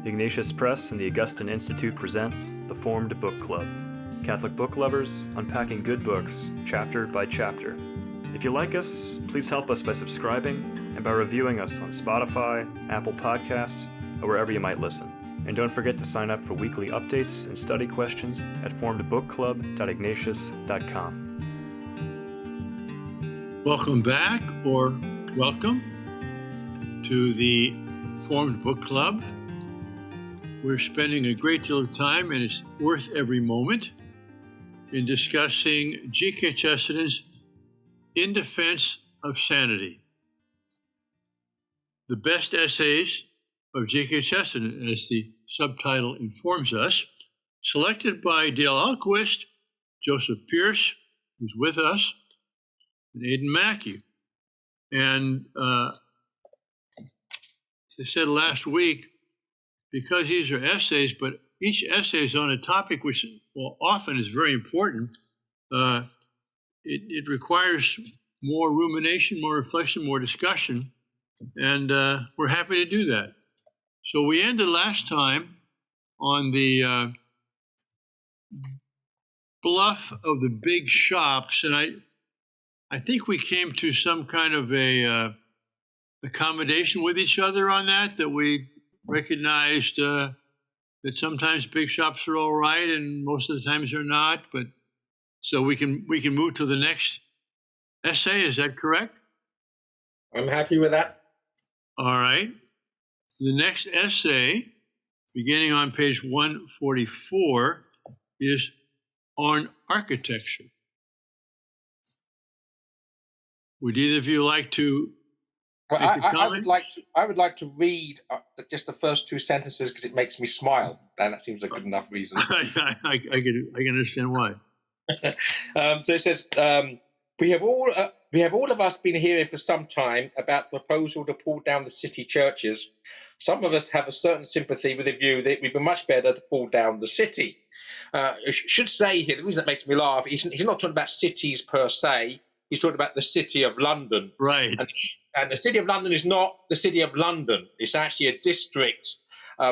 Ignatius Press and the Augustine Institute present the Formed Book Club. Catholic book lovers unpacking good books, chapter by chapter. If you like us, please help us by subscribing and by reviewing us on Spotify, Apple Podcasts, or wherever you might listen. And don't forget to sign up for weekly updates and study questions at formedbookclub.ignatius.com. Welcome back, or welcome to the Formed Book Club. We're spending a great deal of time, and it's worth every moment, in discussing G.K. Chesterton's In Defense of Sanity. The best essays of G.K. Chesterton, as the subtitle informs us, selected by Dale Alquist, Joseph Pierce, who's with us, and Aidan Mackey. And as I said last week, because these are essays, but each essay is on a topic which often is very important, it requires more rumination, more reflection, more discussion, and we're happy to do that. So we ended last time on the bluff of the big shops, and I think we came to some kind of a accommodation with each other on that we recognized that sometimes big shops are all right and most of the times they're not. But so we can move to the next essay. Is that correct? I'm happy with that. All right. The next essay, beginning on page 144, is on architecture. Would either of you like to? Well, I would like to read just the first two sentences because it makes me smile, and that seems a good enough reason. I can understand why. So it says, we have all of us been hearing for some time about the proposal to pull down the city churches. Some of us have a certain sympathy with the view that it would be much better to pull down the city. I should say here, the reason that makes me laugh, he's not talking about cities per se. He's talking about the city of London. Right. And the city of London is not the city of London. It's actually a district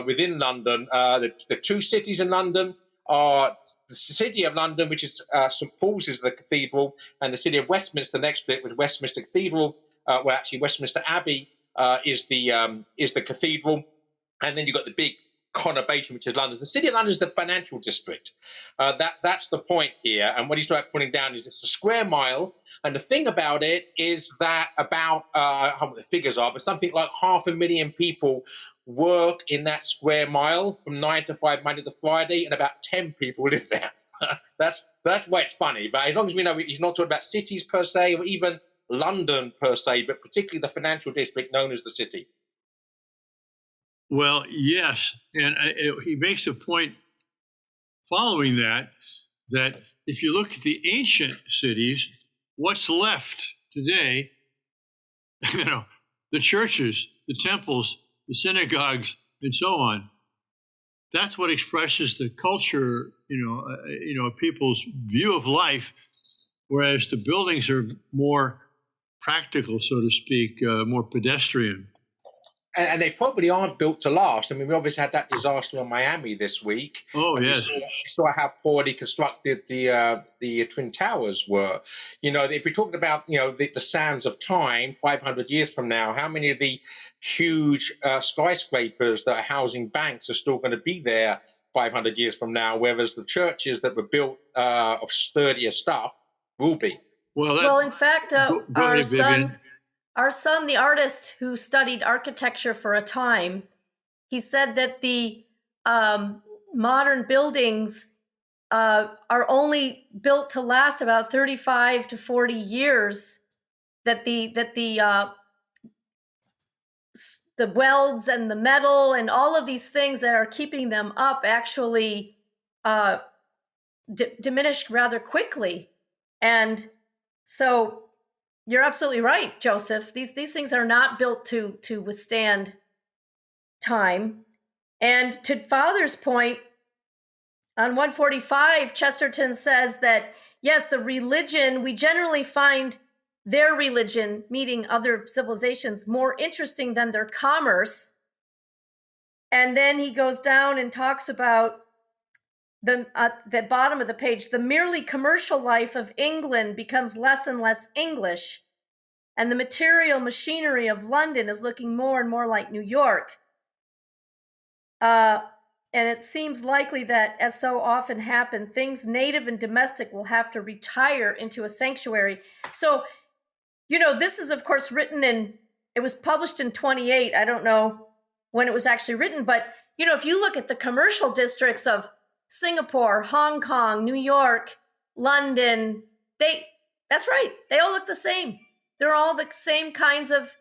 within London. The two cities in London are the city of London, which is St. Paul's is the cathedral, and the city of Westminster next to it was Westminster Cathedral, where actually Westminster Abbey is the cathedral. And then you've got the big conurbation, which is London. The city of London is the financial district. That's the point here. And what he's trying to putting down is it's a square mile. And the thing about it is that about, I don't know what the figures are, but something like 500,000 people work in that square mile from 9 to 5, Monday to Friday, and about 10 people live there. That's why it's funny. But as long as we know he's not talking about cities per se, or even London per se, but particularly the financial district known as the city. Well, yes, and he makes a point following that if you look at the ancient cities, what's left today, the churches, the temples, the synagogues, and so on, that's what expresses the culture, people's view of life, whereas the buildings are more practical, so to speak, more pedestrian. And they probably aren't built to last. I mean, we obviously had that disaster in Miami this week. Oh, yes. We saw how poorly constructed the Twin Towers were. If we're talking about, the sands of time, 500 years from now, how many of the huge skyscrapers that are housing banks are still going to be there 500 years from now, whereas the churches that were built of sturdier stuff will be? Well, in fact, our son, the artist who studied architecture for a time, he said that the modern buildings are only built to last about 35 to 40 years, that the welds and the metal and all of these things that are keeping them up actually diminished rather quickly. And so you're absolutely right, Joseph. These things are not built to withstand time. And to Father's point, on 145, Chesterton says that, yes, the religion, we generally find their religion, meaning other civilizations, more interesting than their commerce. And then he goes down and talks about the bottom of the page, the merely commercial life of England becomes less and less English, and the material machinery of London is looking more and more like New York. And it seems likely that, as so often happen, things native and domestic will have to retire into a sanctuary. So, this is, of course, it was published in 28. I don't know when it was actually written, but, if you look at the commercial districts of Singapore, Hong Kong, New York, London, that's right. They all look the same. They're all the same kinds of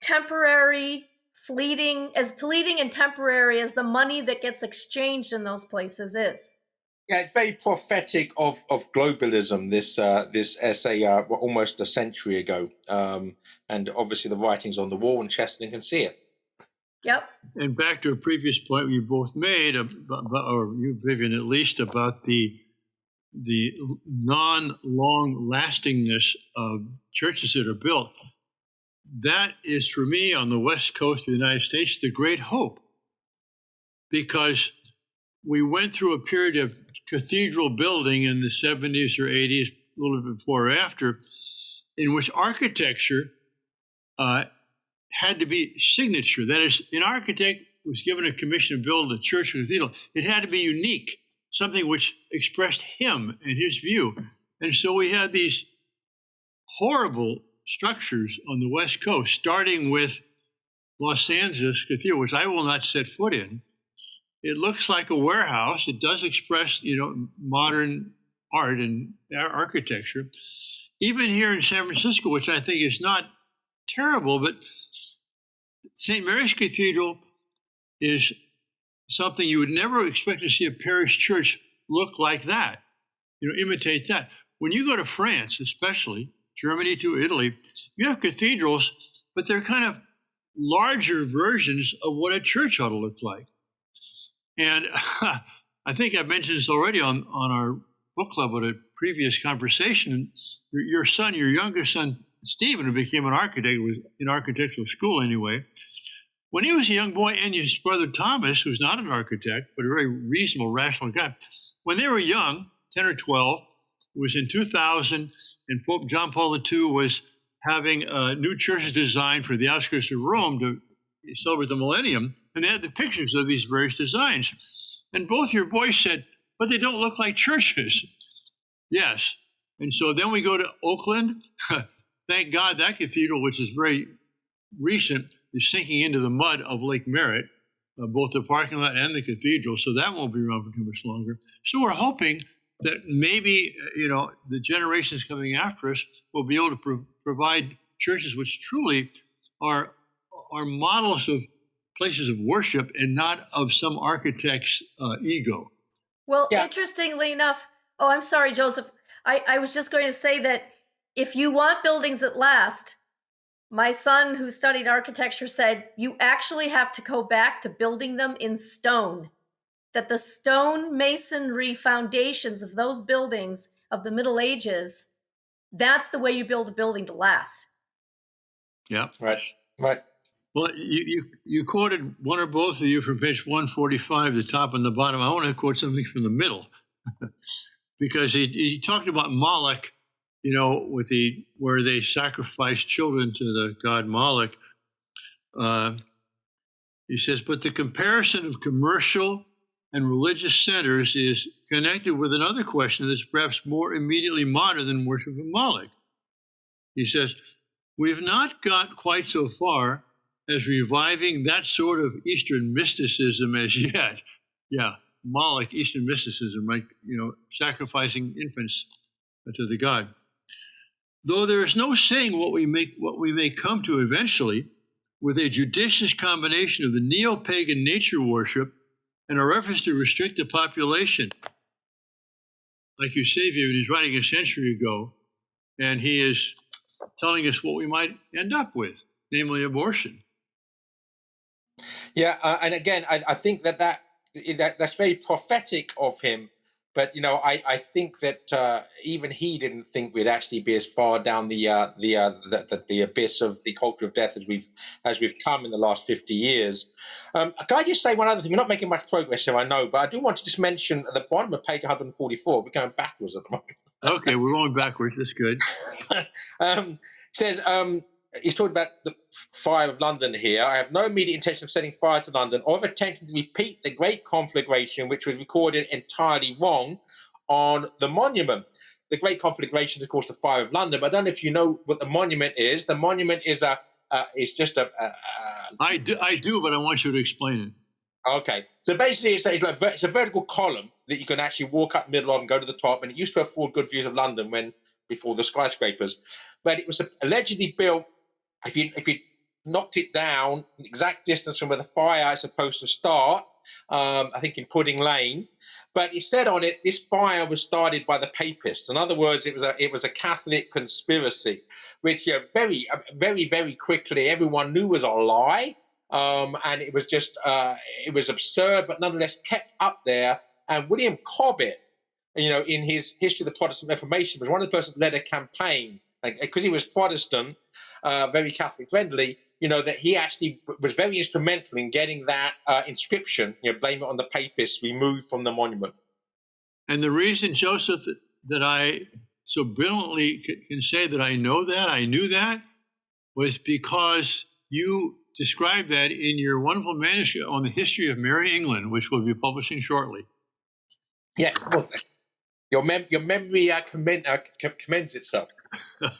temporary, fleeting and temporary as the money that gets exchanged in those places is. Yeah, it's very prophetic of globalism, this essay almost a century ago. And obviously the writing's on the wall and Chesterton can see it. Yep. And back to a previous point we both made, or you, Vivian, at least, about the non-long lastingness of churches that are built. That is, for me, on the west coast of the United States, the great hope, because we went through a period of cathedral building in the 70s or 80s, a little bit before or after, in which architecture had to be signature. That is, an architect was given a commission to build a church or cathedral. It had to be unique, something which expressed him and his view. And so we had these horrible structures on the West Coast, starting with Los Angeles Cathedral, which I will not set foot in. It looks like a warehouse. It does express, modern art and architecture. Even here in San Francisco, which I think is not terrible, but St. Mary's Cathedral is something you would never expect to see a parish church look like that, imitate that. When you go to France, especially Germany to Italy, you have cathedrals, but they're kind of larger versions of what a church ought to look like. And I think I've mentioned this already on our book club at a previous conversation. Your youngest son, Stephen, who became an architect, was in architectural school anyway. When he was a young boy, and his brother Thomas, who's not an architect, but a very reasonable, rational guy, when they were young, 10 or 12, it was in 2000, and Pope John Paul II was having new churches designed for the outskirts of Rome to celebrate the millennium, and they had the pictures of these various designs. And both your boys said, but they don't look like churches. Yes. And so then we go to Oakland. Thank God that cathedral, which is very recent, is sinking into the mud of Lake Merritt, both the parking lot and the cathedral. So that won't be around for too much longer. So we're hoping that maybe, the generations coming after us will be able to provide churches which truly are models of places of worship and not of some architect's ego. Well, Interestingly enough, I'm sorry, Joseph. I was just going to say that if you want buildings that last, my son, who studied architecture, said you actually have to go back to building them in stone, that the stone masonry foundations of those buildings of the Middle Ages, that's the way you build a building to last. Yeah. Right. Well, you quoted one or both of you from page 145, the top and the bottom. I want to quote something from the middle because he talked about Moloch, where they sacrificed children to the god Moloch. He says, but the comparison of commercial and religious centers is connected with another question that's perhaps more immediately modern than worship of Moloch. He says, we've not got quite so far as reviving that sort of Eastern mysticism as yet. Yeah, Moloch, Eastern mysticism, right? Sacrificing infants to the god. Though there is no saying what we may come to eventually, with a judicious combination of the neo-pagan nature worship and a reference to restrict the population. Like you say, Vivian, he's writing a century ago, and he is telling us what we might end up with, namely abortion. Yeah, and again, I think that's very prophetic of him, But I think that even he didn't think we'd actually be as far down the abyss of the culture of death as we've come in the last 50 years. Can I just say one other thing? We're not making much progress here, I know, but I do want to just mention at the bottom of page 144, we're going backwards at the moment. Okay, we're going backwards. That's good. Says he's talking about the fire of London here. I have no immediate intention of setting fire to London or of attempting to repeat the great conflagration which was recorded entirely wrong on the monument. The great conflagration is, of course, the fire of London. But I don't know if you know what the monument is. The monument is I do, but I want you to explain it. Okay, so basically it's a vertical column that you can actually walk up the middle of and go to the top, and it used to afford good views of London before the skyscrapers. But it was allegedly built, if you knocked it down an exact distance from where the fire is supposed to start, I think in Pudding Lane. But it said on it, this fire was started by the Papists. In other words, it was a Catholic conspiracy, which very, very, very quickly everyone knew was a lie. And it was just, it was absurd, but nonetheless kept up there. And William Cobbett, in his History of the Protestant Reformation, was one of the persons that led a campaign, because he was Protestant, very Catholic friendly, that he actually was very instrumental in getting that inscription, blame it on the Papists, removed from the monument. And the reason, Joseph, that I so brilliantly can say that I knew that, was because you described that in your wonderful manuscript on the history of Merry England, which we'll be publishing shortly. Yes, well, your memory commends itself.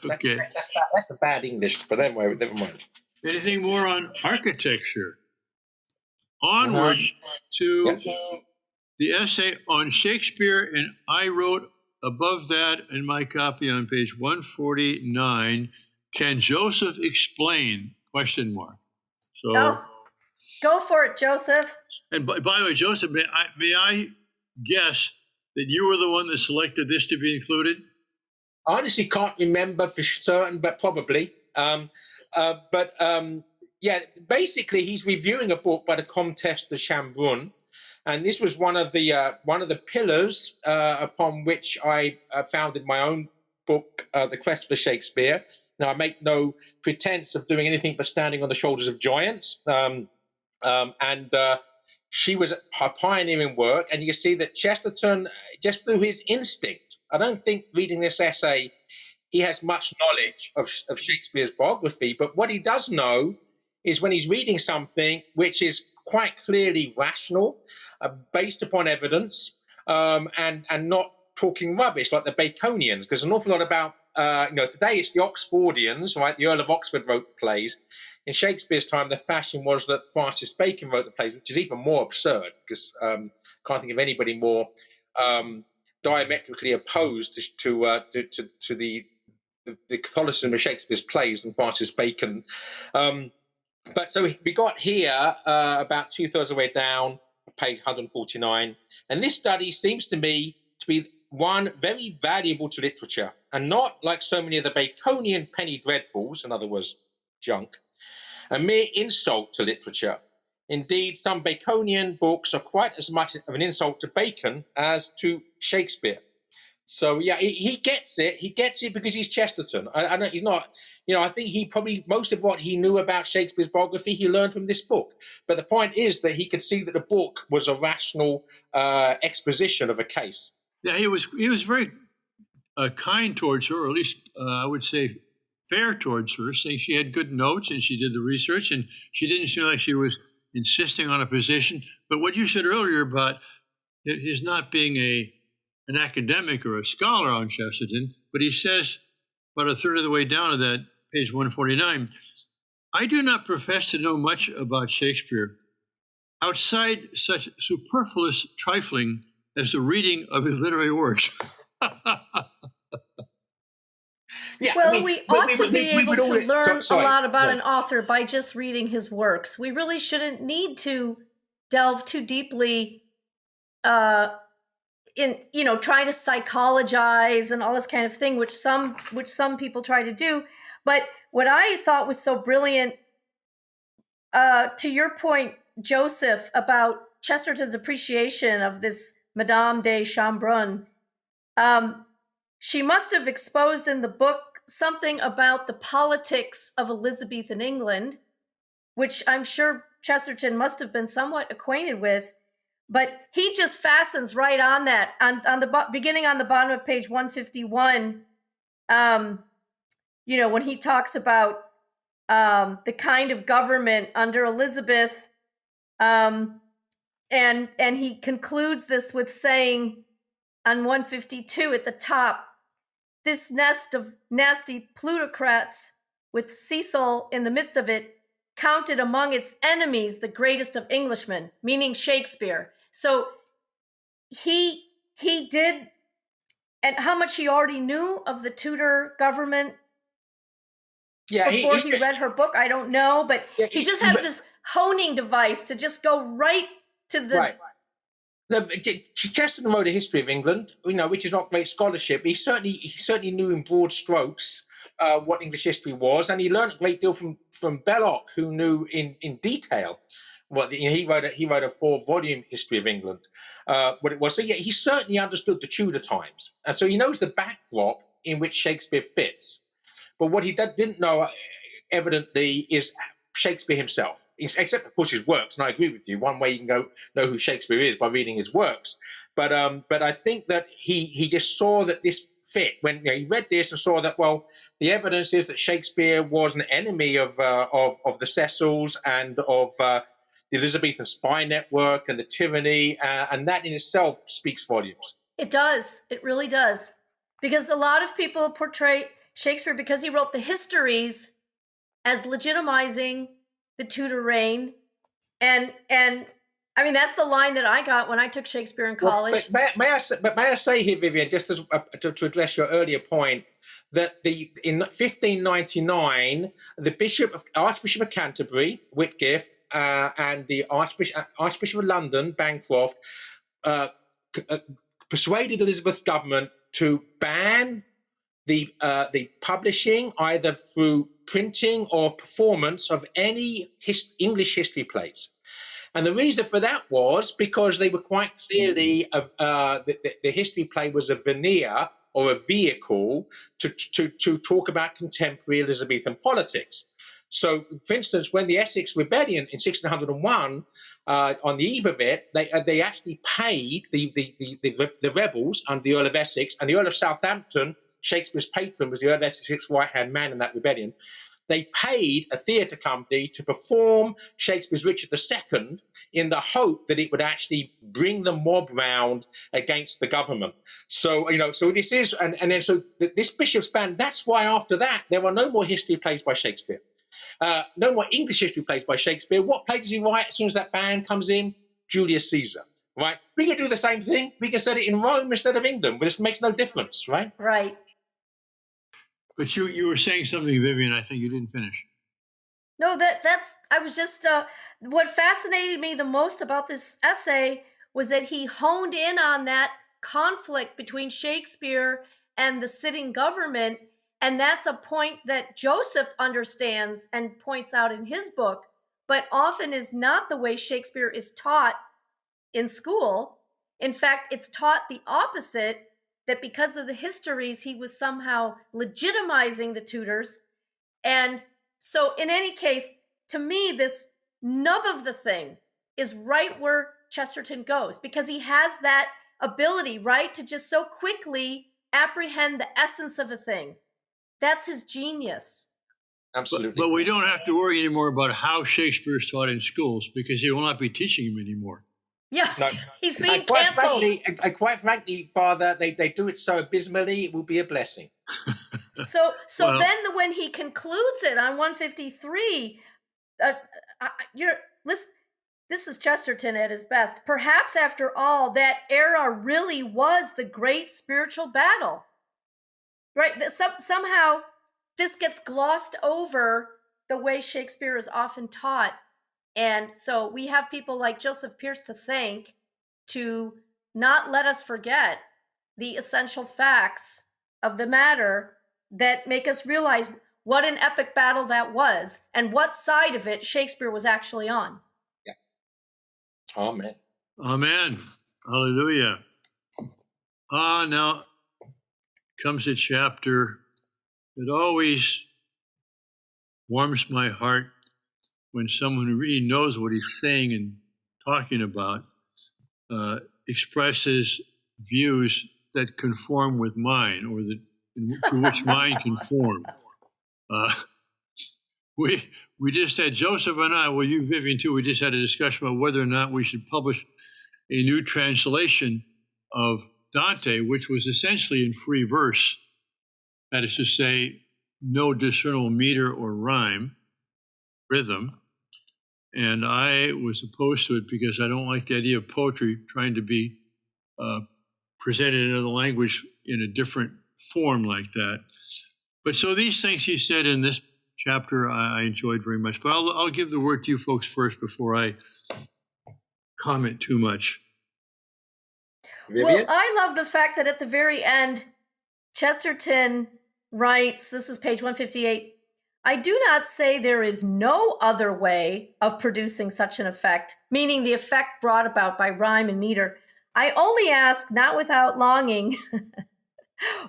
Okay, that's a bad English, but anyway, never mind. Anything more on architecture? Onward to the essay on Shakespeare, and I wrote above that in my copy on page 149. Can Joseph explain? ? So, go for it, Joseph. And by the way, Joseph, may I guess that you were the one that selected this to be included? I honestly can't remember for certain, but probably. Basically, he's reviewing a book by the Comtesse de Chambrun, and this was one of the pillars upon which I founded my own book, The Quest for Shakespeare. Now, I make no pretense of doing anything but standing on the shoulders of giants. She was her pioneering work, and you see that Chesterton, just through his instinct, I don't think reading this essay, he has much knowledge of Shakespeare's biography, but what he does know is when he's reading something which is quite clearly rational, based upon evidence, and not talking rubbish like the Baconians, because an awful lot about today it's the Oxfordians, right? The Earl of Oxford wrote the plays. In Shakespeare's time, the fashion was that Francis Bacon wrote the plays, which is even more absurd, because can't think of anybody more diametrically opposed to the Catholicism of Shakespeare's plays than Francis Bacon. But so we got here about 2/3 of the way down, page 149, and this study seems to me to be one very valuable to literature, and not like so many of the Baconian penny dreadfuls, in other words, junk, a mere insult to literature. Indeed, some Baconian books are quite as much of an insult to Bacon as to Shakespeare. So yeah, he gets it. He gets it because he's Chesterton. I know he's not. I think he probably most of what he knew about Shakespeare's biography he learned from this book. But the point is that he could see that the book was a rational exposition of a case. Yeah, he was very kind towards her, or at least I would say fair towards her, saying she had good notes and she did the research, and she didn't feel like she was insisting on a position. But what you said earlier about his not being an academic or a scholar on Chesterton, but he says about 1/3 of the way down to that page 149, I do not profess to know much about Shakespeare outside such superfluous trifling as the reading of his literary works. Yeah, well, we ought to be able to learn a lot about an author by just reading his works. We really shouldn't need to delve too deeply in trying to psychologize and all this kind of thing, which some people try to do. But what I thought was so brilliant, to your point, Joseph, about Chesterton's appreciation of this Madame de Chambrun. She must have exposed in the book something about the politics of Elizabethan England, which I'm sure Chesterton must have been somewhat acquainted with. But he just fastens right on that, on the beginning on the bottom of page 151. When he talks about the kind of government under Elizabeth, and he concludes this with saying on 152 at the top, this nest of nasty plutocrats with Cecil in the midst of it counted among its enemies the greatest of Englishmen, meaning Shakespeare. So he did, and how much he already knew of the Tudor government before he read her book, I don't know, but he just has this honing device to just go right to the... Right. Chesterton wrote a history of England, which is not great scholarship. He certainly knew in broad strokes what English history was, and he learned a great deal from Belloc, who knew in detail what he wrote a 4-volume history of England, what it was. So he certainly understood the Tudor times, and so he knows the backdrop in which Shakespeare fits. But what he didn't know, evidently, is Shakespeare himself, except of course his works. And I agree with you. One way you can know who Shakespeare is by reading his works. But I think that he just saw that this fit when he read this and saw that, well, the evidence is that Shakespeare was an enemy of the Cecils and of the Elizabethan spy network and the tyranny, and that in itself speaks volumes. It does. It really does. Because a lot of people portray Shakespeare, because he wrote the histories, as legitimizing the Tudor reign. And I mean, that's the line that I got when I took Shakespeare in college. Well, may I say here, Vivian, just to address your earlier point, that in 1599, the Archbishop of Canterbury, Whitgift, and the Archbishop of London, Bancroft, persuaded Elizabeth's government to ban the publishing, either through printing or performance, of any English history plays. And the reason for that was because they were quite clearly the history play was a veneer or a vehicle to talk about contemporary Elizabethan politics. So, for instance, when the Essex Rebellion in 1601, on the eve of it, they actually paid the rebels under the Earl of Essex, and the Earl of Southampton, Shakespeare's patron, was the Earl of Essex's right-hand man in that rebellion. They paid a theatre company to perform Shakespeare's Richard II in the hope that it would actually bring the mob round against the government. So, so this is, and then so this Bishop's ban, that's why after that, there are no more history plays by Shakespeare. No more English history plays by Shakespeare. What play does he write as soon as that ban comes in? Julius Caesar, right? We can do the same thing. We can set it in Rome instead of England, but this makes no difference, right? Right. But you were saying something, Vivian, I think you didn't finish. No, I was just, what fascinated me the most about this essay was that he honed in on that conflict between Shakespeare and the sitting government. And that's a point that Joseph understands and points out in his book, but often is not the way Shakespeare is taught in school. In fact, it's taught the opposite, that because of the histories, he was somehow legitimizing the Tudors. And so in any case, to me, this nub of the thing is right where Chesterton goes, because he has that ability, right, to just so quickly apprehend the essence of a thing. That's his genius. Absolutely. But we don't have to worry anymore about how Shakespeare is taught in schools, because he will not be teaching him anymore. Yeah, no. He's being canceled. Quite frankly, Father, they do it so abysmally, it will be a blessing. So well, then when he concludes it on 153, this is Chesterton at his best. Perhaps after all, that era really was the great spiritual battle. Right? Somehow this gets glossed over the way Shakespeare is often taught. And so we have people like Joseph Pierce to thank to not let us forget the essential facts of the matter that make us realize what an epic battle that was and what side of it Shakespeare was actually on. Yeah. Amen. Amen. Hallelujah. Now comes a chapter that always warms my heart when someone who really knows what he's saying and talking about expresses views that conform with mine, or that to which mine conform. We just had, Joseph and I, well, you, Vivian, too, we just had a discussion about whether or not we should publish a new translation of Dante, which was essentially in free verse. That is to say, no discernible meter or rhythm. And I was opposed to it because I don't like the idea of poetry trying to be presented in another language in a different form like that. But so these things he said in this chapter I enjoyed very much. But I'll give the word to you folks first before I comment too much. Vivian? Well, I love the fact that at the very end, Chesterton writes, this is page 158, I do not say there is no other way of producing such an effect, meaning the effect brought about by rhyme and meter. I only ask, not without longing,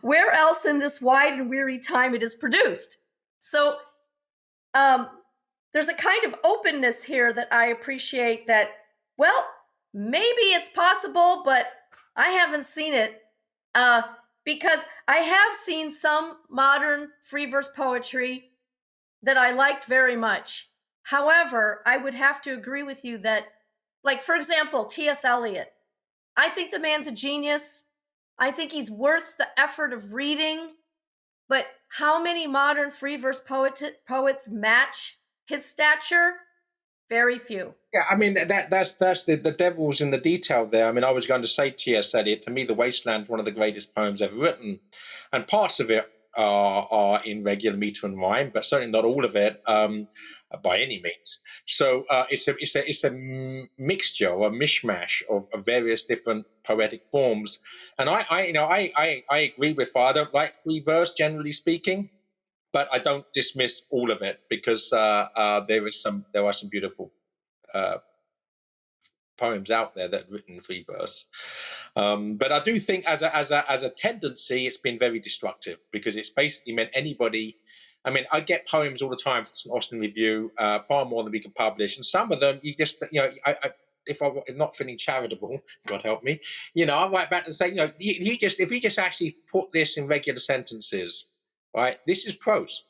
where else in this wide and weary time it is produced. So there's a kind of openness here that I appreciate, that, well, maybe it's possible, but I haven't seen it, because I have seen some modern free verse poetry that I liked very much. However, I would have to agree with you that, like, for example, T.S. Eliot, I think the man's a genius. I think he's worth the effort of reading. But how many modern free verse poets match his stature? Very few. Yeah, I mean, that's the devil's in the detail there. I mean, I was going to say T.S. Eliot. To me, The Wasteland is one of the greatest poems ever written. And parts of it are in regular meter and rhyme, but certainly not all of it by any means. So it's a mixture or a mishmash of various different poetic forms. And I agree with Father. I don't like free verse, generally speaking, but I don't dismiss all of it, because there are some beautiful poems out there that are written in free verse. But I do think as a tendency, it's been very destructive, because it's basically meant anybody. I mean, I get poems all the time from St. Austin Review, far more than we can publish, and some of them you just, if I'm not feeling charitable, God help me, I write back and say, if you just actually put this in regular sentences, right? This is prose.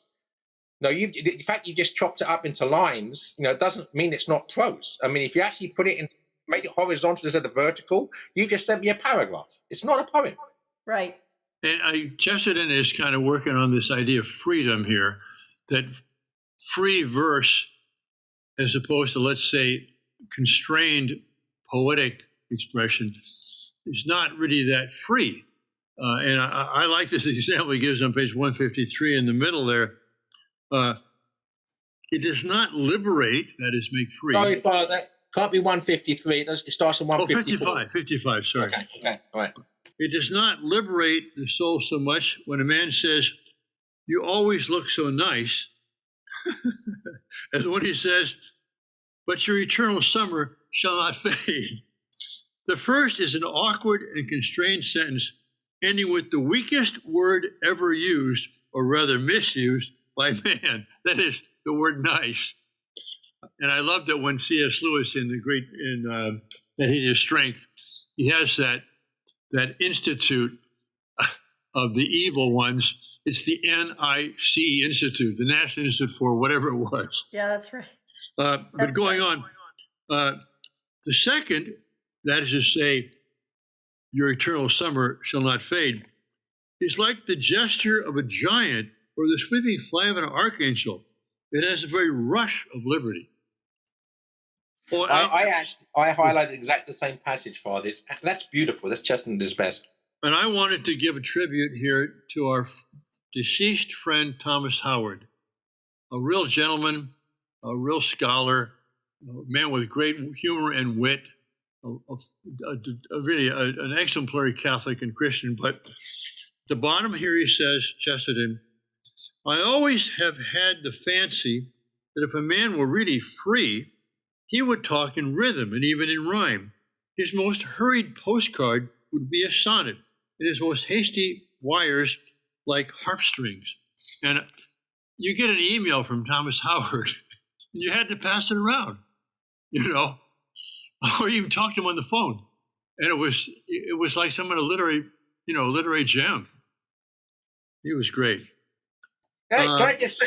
No, the fact you just chopped it up into lines, doesn't mean it's not prose. I mean, if you actually put it in, made it horizontal instead of vertical, you just sent me a paragraph. It's not a poem. Right. And Chesterton is kind of working on this idea of freedom here, that free verse, as opposed to, let's say, constrained poetic expression, is not really that free. And I like this example he gives on page 153 in the middle there. It does not liberate, that is, make free. Sorry, Father, that can't be 153. It starts at 154. 55, sorry. Okay, all right. It does not liberate the soul so much when a man says, you always look so nice, as when he says, but your eternal summer shall not fade. The first is an awkward and constrained sentence ending with the weakest word ever used, or rather misused, by man. That is the word nice. And I love that when C.S. Lewis in That Hate His Strength, he has that institute of the evil ones. It's the NICE Institute, the National Institute for whatever it was. Yeah, that's right. But going on, the second, that is to say, your eternal summer shall not fade, is like the gesture of a giant or the sweeping fly of an archangel. It has a very rush of liberty. Well, I highlighted exactly the same passage, Father. That's beautiful. That's Chesterton at his best. And I wanted to give a tribute here to our deceased friend, Thomas Howard, a real gentleman, a real scholar, a man with great humor and wit, really an exemplary Catholic and Christian. But at the bottom here he says, Chesterton, I always have had the fancy that if a man were really free, he would talk in rhythm and even in rhyme. his most hurried postcard would be a sonnet, and his most hasty wires like harp strings. And you get an email from Thomas Howard, you had to pass it around, or you talk to him on the phone. And it was like some of the literary gem. He was great. Can I just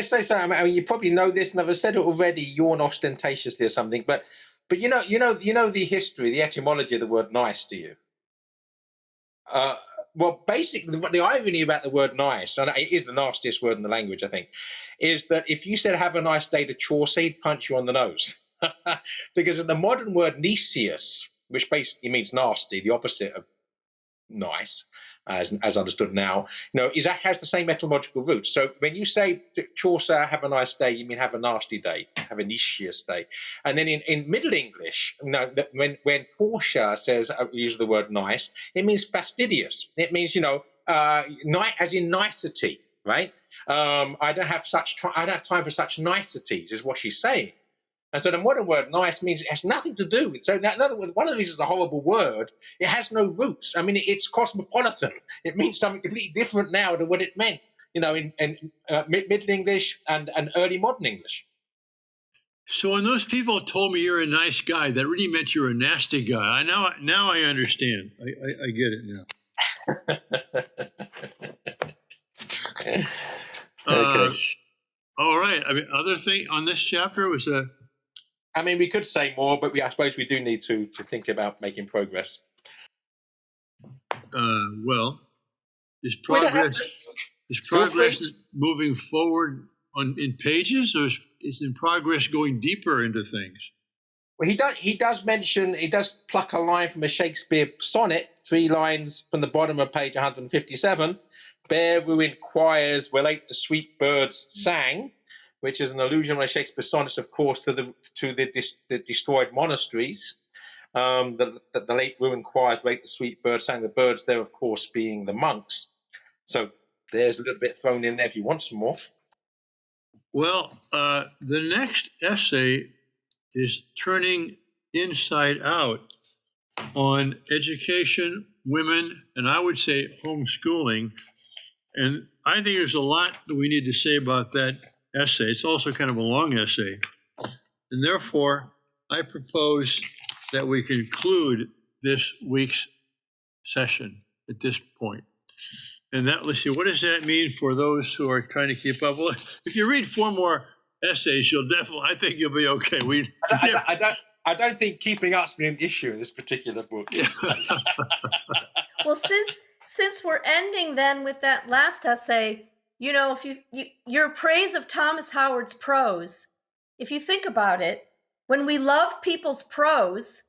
say something? I mean, you probably know this, and I've said it already. Yawn ostentatiously or something, but you know the history, the etymology of the word nice, do you? Well, basically, the irony about the word nice, and it is the nastiest word in the language, I think, is that if you said "have a nice day" to Chaucer, he'd punch you on the nose, because of the modern word "nicius," which basically means nasty, the opposite of nice, as understood now, has the same etymological root. So when you say to Chaucer, "have a nice day," you mean have a nasty day, have a nicious day. And then in Middle English, when Portia says, uses the word nice, it means fastidious. It means, as in nicety, right? I don't have time for such niceties, is what she's saying. And so the modern word nice means it has nothing to do with. So in other words, one of the reasons it's a horrible word, it has no roots. I mean, it's cosmopolitan. It means something completely different now than what it meant, in Middle English and early modern English. So when those people told me you're a nice guy, that really meant you're a nasty guy. Now I understand. I get it now. Okay. All right. I mean, other thing on this chapter was I mean, we could say more, but I suppose we do need to think about making progress. Is progress moving forward in pages, or is in progress going deeper into things? Well, he does pluck a line from a Shakespeare sonnet, 3 lines from the bottom of page 157. Bare ruined choirs where late the sweet birds sang, which is an allusion by Shakespeare sonnets, of course, to the destroyed monasteries. The late ruined choirs where late the sweet birds sang. The birds there, of course, being the monks. So there's a little bit thrown in there if you want some more. Well, the next essay is turning inside out on education, women, and I would say homeschooling. And I think there's a lot that we need to say about that essay. It's also kind of a long essay. And therefore, I propose that we conclude this week's session at this point. And let's see, what does that mean for those who are trying to keep up? Well, if you read 4 more essays, I think you'll be okay. I don't think keeping up's been an issue in this particular book. Well, since we're ending then with that last essay, if your praise of Thomas Howard's prose, if you think about it, when we love people's prose,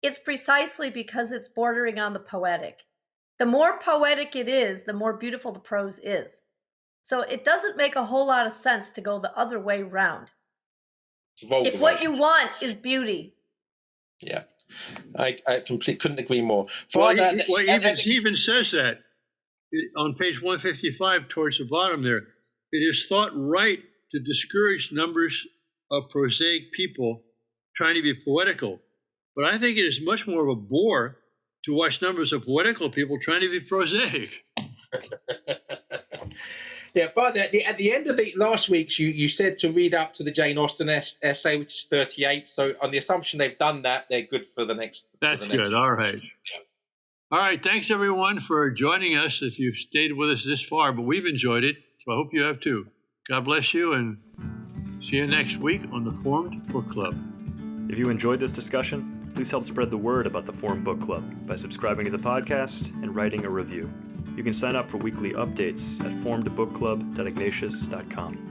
it's precisely because it's bordering on the poetic. The more poetic it is, the more beautiful the prose is. So it doesn't make a whole lot of sense to go the other way around. If what you want is beauty. Yeah, I completely couldn't agree more. He even says that on page 155 towards the bottom there. It is thought right to discourage numbers of prosaic people trying to be poetical. But I think it is much more of a bore to watch numbers of poetical people trying to be prosaic. Yeah, Father, at the end of the last week's, you said to read up to the Jane Austen essay, which is 38. So on the assumption they've done that, they're good for the next. That's good. All right. Yeah. All right. Thanks, everyone, for joining us if you've stayed with us this far. But we've enjoyed it, so I hope you have too. God bless you, and see you next week on the Formed Book Club. If you enjoyed this discussion, please help spread the word about the Formed Book Club by subscribing to the podcast and writing a review. You can sign up for weekly updates at formedbookclub.ignatius.com.